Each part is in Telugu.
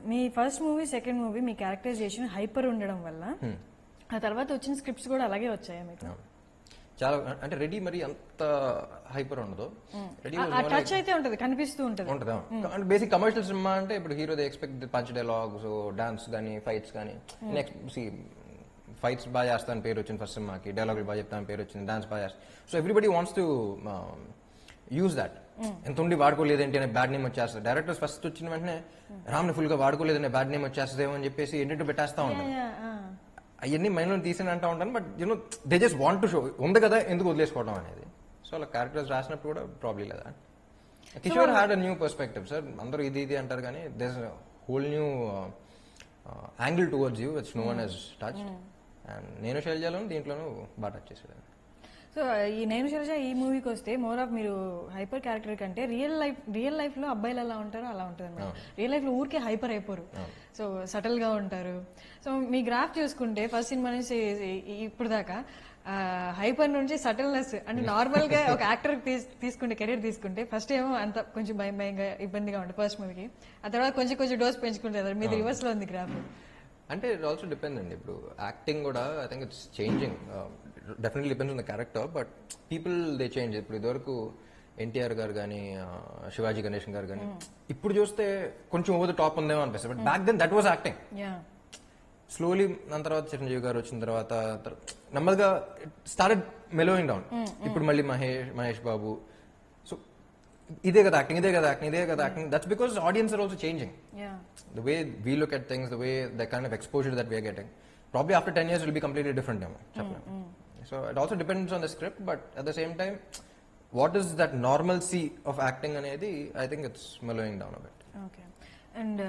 మీ ఫస్ట్ మూవీ సెకండ్ మూవీ మీ క్యారెక్టరైజేషన్ హైపర్ ఉండడం వల్ల ఆ తర్వాత వచ్చిన స్క్రిప్ట్స్ కూడా అలాగే వచ్చాయి మీకు? చాలా అంటే రెడీ మరి అంత హైపర్ ఉండదు. టచ్ అయితే ఉంటది, కనిపిస్తూ ఉంటది. అంటే బేసిక్ కమర్షియల్ సినిమా అంటే ఇప్పుడు hero they expect punch dialogues, dance కానీ, ఫైట్స్ కానీ. నెక్స్ట్ ఫైట్స్ బాగా చేస్తాను పేరు వచ్చింది ఫస్ట్ సినిమాకి, డైలాగులు బాగా చెప్తాను పేరు వచ్చింది, డాన్స్ బాగా చేస్తాను. So everybody wants to use that. ఎంత ఉండి వాడుకోలేదేంటి అనే బ్యాడ్ నేమ్ వచ్చేస్తుంది. డైరెక్టర్స్ ఫస్ట్ వచ్చిన వెంటనే రామ్ని ఫుల్ గా వాడుకోలేదనే బ్యాడ్ నేమ్ వచ్చేస్తుందేమో అని చెప్పేసి ఏంటంటే పెట్టేస్తా ఉంటాను. అవన్నీ మైండ్లో తీసిన అంటూ ఉంటాను. But you know they just want to show, ఉంది కదా ఎందుకు వదిలేసుకోవడం అనేది. సో అలా క్యారెక్టర్స్ రాసినప్పుడు కూడా ప్రాబ్లం లేదా. Kishore had a new perspective sir. అందరూ ఇది అంటారు కానీ there is whole new angle towards you which no one has touched. And నేను శైలజాలో దీంట్లోనూ బాగా టచ్ చేసేది. సో ఈ నేను శైలజ ఈ మూవీకి వస్తే మోర్ ఆఫ్ మీరు హైపర్ క్యారెక్టర్ కంటే రియల్ లైఫ్ లో అబ్బాయిలు ఎలా ఉంటారో అలా ఉంటుంది. రియల్ లైఫ్ లో ఊరికే హైపర్ అయిపోరు, సో సటల్ గా ఉంటారు. సో మీ గ్రాఫ్ చూసుకుంటే ఫస్ట్ సినిమా నుంచి ఇప్పుడు దాకా హైపర్ నుంచి సటల్నెస్ అంటే నార్మల్ గా ఒక యాక్టర్ తీసుకుంటే కెరీర్ తీసుకుంటే ఫస్ట్ ఏమో అంత కొంచెం భయంగా ఇబ్బందిగా ఉంటుంది ఫస్ట్ మూవీకి. ఆ తర్వాత కొంచెం డోస్ పెంచుకుంటారు. మీది రివర్స్ లో ఉంది గ్రాఫ్. అంటే ఇట్ ఆల్సో డిపెండ్ అండి. ఇప్పుడు యాక్టింగ్ కూడా I think it's changing. Definitely depends on the character, but people they change. ఇప్పుడు ఇదివరకు ఎన్టీఆర్ గారు కానీ, శివాజీ గణేశన్ గారు కానీ ఇప్పుడు చూస్తే కొంచెం ఓవర్ ద టాప్ ఉందేమో అనిపిస్తుంది. But back then that was acting. Slowly దాని తర్వాత చిరంజీవి గారు వచ్చిన తర్వాత నెమ్మదిగా స్టార్టెడ్ మెలోయింగ్ డౌన్. ఇప్పుడు మళ్ళీ మహేష్ బాబు. సో ఇదే కదా acting. That's because audience are also changing. The way we look at things, the way the kind of exposure that we are getting, probably after 10 years will be completely different. So it also depends on the script, but at the same time, what is that normalcy of acting anedi, I think it's mellowing down a bit. Okay. And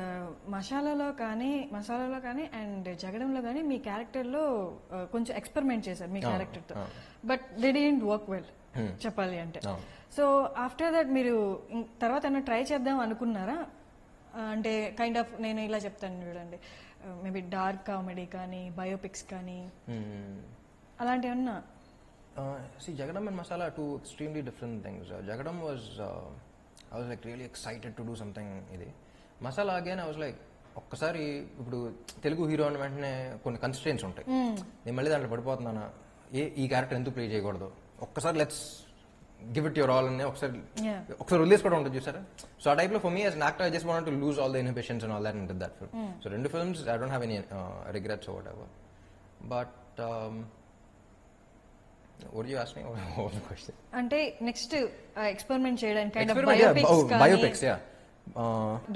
మసాలాలో కానీ అండ్ జగడంలో కానీ మీ క్యారెక్టర్లో కొంచెం ఎక్స్పెరిమెంట్ చేశారు మీ క్యారెక్టర్తో, but they didn't work well చెప్పాలి అంటే. సో ఆఫ్టర్ దట్ మీరు తర్వాత ఏమైనా ట్రై చేద్దాం అనుకున్నారా? అంటే కైండ్ ఆఫ్ నేను ఇలా చెప్తాను చూడండి, మేబీ డార్క్ కామెడీ కానీ, బయోపిక్స్ కానీ అలాంటివి ఏమన్నా? See, Jagadam and Masala are two extremely different things. Jagadam was, I was like really excited to do something. Masala again, I was like, ఒక్కసారి ఇప్పుడు తెలుగు హీరో అని వెంటనే కొన్ని కన్స్ట్రెయిన్స్ ఉంటాయి. నేను మళ్ళీ దాంట్లో పడిపోతున్నానా, ఈ క్యారెక్టర్ ఎందుకు ప్లే చేయకూడదు, ఒక్కసారి let's give it your all అని ఒకసారి వదిలేసుకోవడం ఉంటుంది చూసారా. సో ఆ టైప్ లో for me as an actor I just want to lose all the inhibitions and all that in that film. So రెండు films I don't have any regrets or whatever. But what do you ask me? What was the question? అంటే నెక్స్ట్ ఎక్స్పెరిమెంట్ చేయడానికి kind of biopics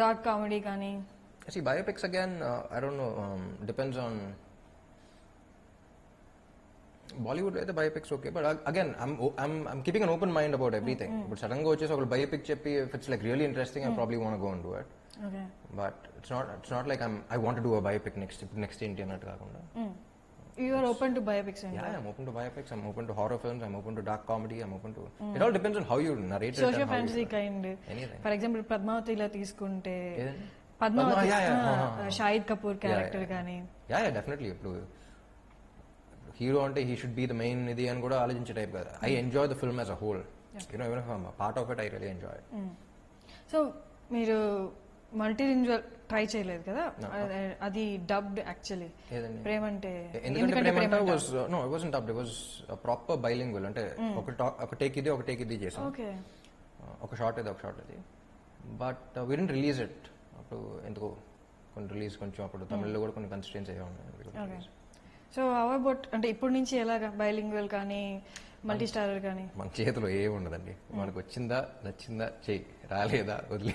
dark comedy కానీ. See, biopics again, I don't know, depends on Bollywood. The biopics okay, but again, I'm keeping an open mind about everything. But suddenly go chese oka biopic cheppi, if it's like really interesting, I probably want to go and do it. Okay. But it's not like I want to do a biopic next ఏంటి అన్నట్టు కాకుండా. You are open to biopics? Yeah, I'm open to biopics. I'm open to horror films. I'm open to dark comedy. I'm open to. It all depends on how you narrate it. Social fantasy kind. Anything. For example, Padmavati తీసుకుంటే పద్మావతి షాహిద్ కపూర్ క్యారెక్టర్ కానీ. Yeah, definitely. ఇప్పుడు హీరో అంటే he should be the main ఇది అని కూడా ఆలోచించే టైప్ కదా. I enjoy the film as a whole. Even if I'm a part of it, I really enjoy it. So మీరు మల్టీలింగ్వల్ ట్రై చేయలేదు కదా, అది డబ్డ్ యాక్చువల్లీ ప్రేమంటే. ఎందుకంటే Premante was no it wasn't dubbed, it was proper bilingual. అంటే ఒక టేక్ ఇది చేసాం, ఒక షాట్ ఇది. But we didn't release it. అప్పుడు ఎందుకో కొన్ని రిలీజ్ కొంచెం అప్పుడు తమిళ్లో కూడా కొన్ని కన్స్ట్రెయిన్స్ అయ్యా ఉన్నాయి. సో హౌ అబౌట్ అంటే ఇప్పుడు నుంచి ఎలాగా బైలింగ్వల్ కానీ మల్టీ స్టారర్ కానీ? మన చేతిలో ఏమి ఉండదండి, మనకు వచ్చిందా నచ్చిందా చెయ్యి, రాలేదా వదిలే.